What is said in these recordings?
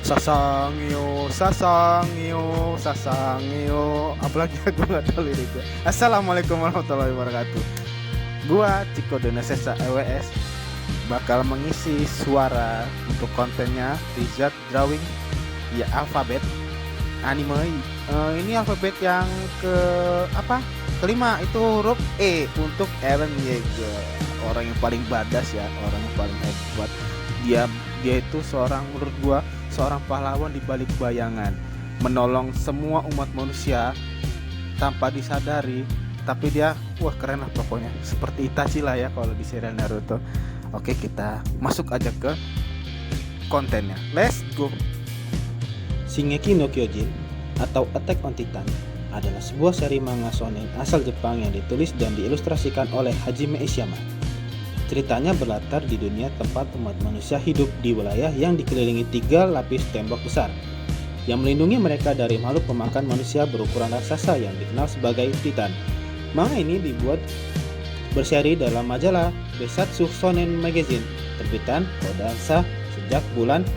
Sasangyo, sasangyo, sasangyo. Apalagi aku nggak tahu liriknya. Assalamualaikum warahmatullahi wabarakatuh. Gua Ciko Denesesa EWS bakal mengisi suara untuk kontennya Rizat Drawing ya alfabet anime. Ini alfabet yang ke apa? Kelima itu huruf E untuk Eren Yeager. Orang yang paling badas ya, orang yang paling hebat. Dia itu seorang menurut gua seorang pahlawan di balik bayangan, menolong semua umat manusia tanpa disadari, tapi dia wah keren lah pokoknya, seperti Itachi lah ya kalau di serial Naruto. Oke, kita masuk aja ke kontennya, let's go. Shingeki no Kyojin atau Attack on Titan adalah sebuah seri manga shonen asal Jepang yang ditulis dan diilustrasikan oleh Hajime Ishiyama. Ceritanya berlatar di dunia tempat umat manusia hidup di wilayah yang dikelilingi 3 lapis tembok besar yang melindungi mereka dari makhluk pemakan manusia berukuran raksasa yang dikenal sebagai Titan. Manga ini dibuat berseri dalam majalah Besatsu Shonen Magazine terbitan Kodansha sejak bulan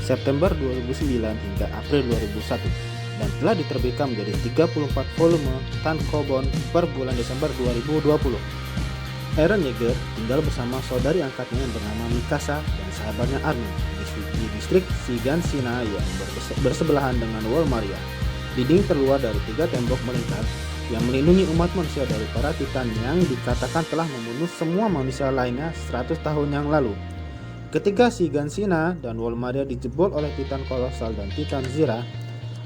September 2009 hingga April 2001 dan telah diterbitkan menjadi 34 volume tankobon per bulan Desember 2020. Eren Yeager tinggal bersama saudari angkatnya yang bernama Mikasa dan sahabatnya Armin di distrik Shiganshina yang bersebelahan dengan Wall Maria. Dinding terluar dari 3 tembok melingkar yang melindungi umat manusia dari para Titan yang dikatakan telah membunuh semua manusia lainnya 100 tahun yang lalu. Ketika Shiganshina dan Wall Maria dijebol oleh Titan Kolosal dan Titan Zira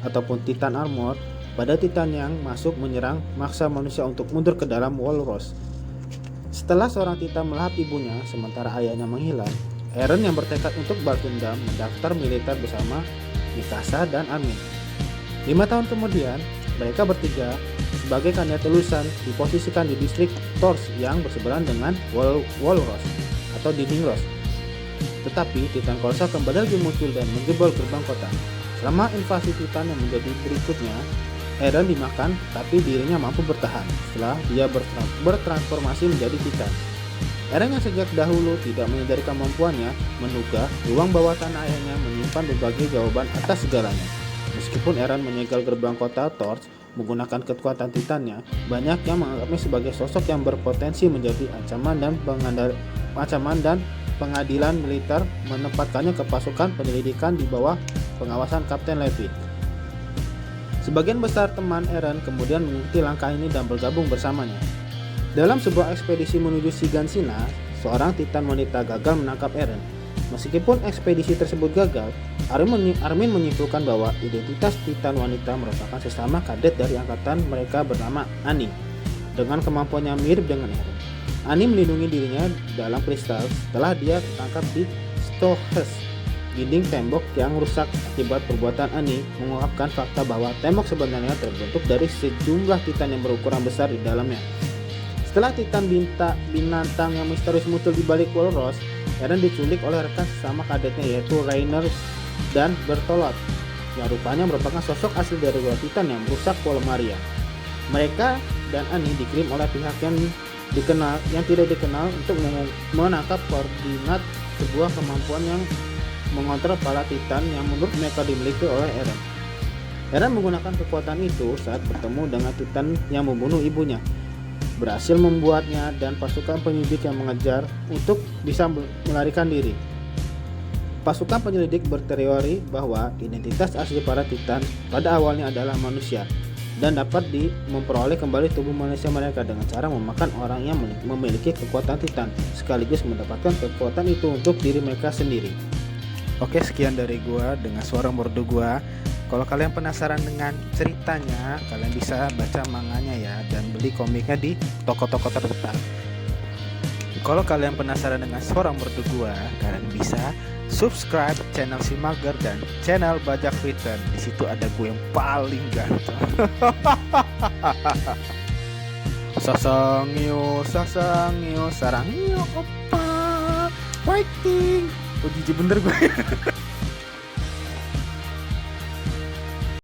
ataupun Titan Armor, pada Titan yang masuk menyerang maksa manusia untuk mundur ke dalam Walrus. Setelah seorang Titan melahap ibunya sementara ayahnya menghilang, Eren yang bertekad untuk balas dendam mendaftar militer bersama Mikasa dan Armin. 5 tahun kemudian, mereka bertiga sebagai kandidat lulusan diposisikan di distrik Tors yang bersebelahan dengan Walrus atau dinding Ros. Tetapi Titan Kolosal kembali lagi muncul dan menjebol gerbang kota. Selama invasi Titan yang menjadi berikutnya, Eren dimakan tapi dirinya mampu bertahan setelah dia bertransformasi menjadi Titan. Eren yang sejak dahulu tidak menyadari kemampuannya menduga ruang bawah tanah ayahnya menyimpan berbagai jawaban atas segalanya. Meskipun Eren menyegel gerbang kota Tors menggunakan kekuatan Titannya, banyak yang menganggapnya sebagai sosok yang berpotensi menjadi ancaman dan pengadilan militer menempatkannya ke pasukan penyelidikan di bawah pengawasan Kapten Levi. Sebagian besar teman Eren kemudian mengikuti langkah ini dan bergabung bersamanya. Dalam sebuah ekspedisi menuju Shiganshina, seorang Titan wanita gagal menangkap Eren. Meskipun ekspedisi tersebut gagal, Armin menyimpulkan bahwa identitas Titan wanita merupakan sesama kadet dari angkatan mereka bernama Annie, dengan kemampuannya mirip dengan Eren. Annie melindungi dirinya dalam kristal setelah dia tertangkap di Stohess. Dinding tembok yang rusak akibat perbuatan Annie mengungkapkan fakta bahwa tembok sebenarnya terbentuk dari sejumlah Titan yang berukuran besar di dalamnya. Setelah Titan binatang yang misterius muncul di balik Walrus, Eren diculik oleh rekan sesama kadetnya yaitu Rainer dan Bertolot, yang rupanya merupakan sosok asli dari dua Titan yang merusak Wall Maria. Mereka dan Annie dikirim oleh pihak yang tidak dikenal untuk menangkap koordinat sebuah kemampuan yang mengontrol para Titan yang menurut mereka dimiliki oleh Eren. Eren menggunakan kekuatan itu saat bertemu dengan Titan yang membunuh ibunya, berhasil membuatnya dan pasukan penyelidik yang mengejar untuk bisa melarikan diri. Pasukan penyelidik berteori bahwa identitas asli para Titan pada awalnya adalah manusia dan dapat memperoleh kembali tubuh manusia mereka dengan cara memakan orang yang memiliki kekuatan Titan, sekaligus mendapatkan kekuatan itu untuk diri mereka sendiri. Oke, sekian dari gua dengan suara merdu gua. Kalau kalian penasaran dengan ceritanya, kalian bisa baca manganya ya dan beli komiknya di toko-toko terdekat. Kalau kalian penasaran dengan suara merdu gua, kalian bisa subscribe channel Si Mager dan channel Bajak Written. Di situ ada gue yang paling ganteng. Sasangyo, sasangyo, sarangyo, opa, fighting. Oh jijik bener gue.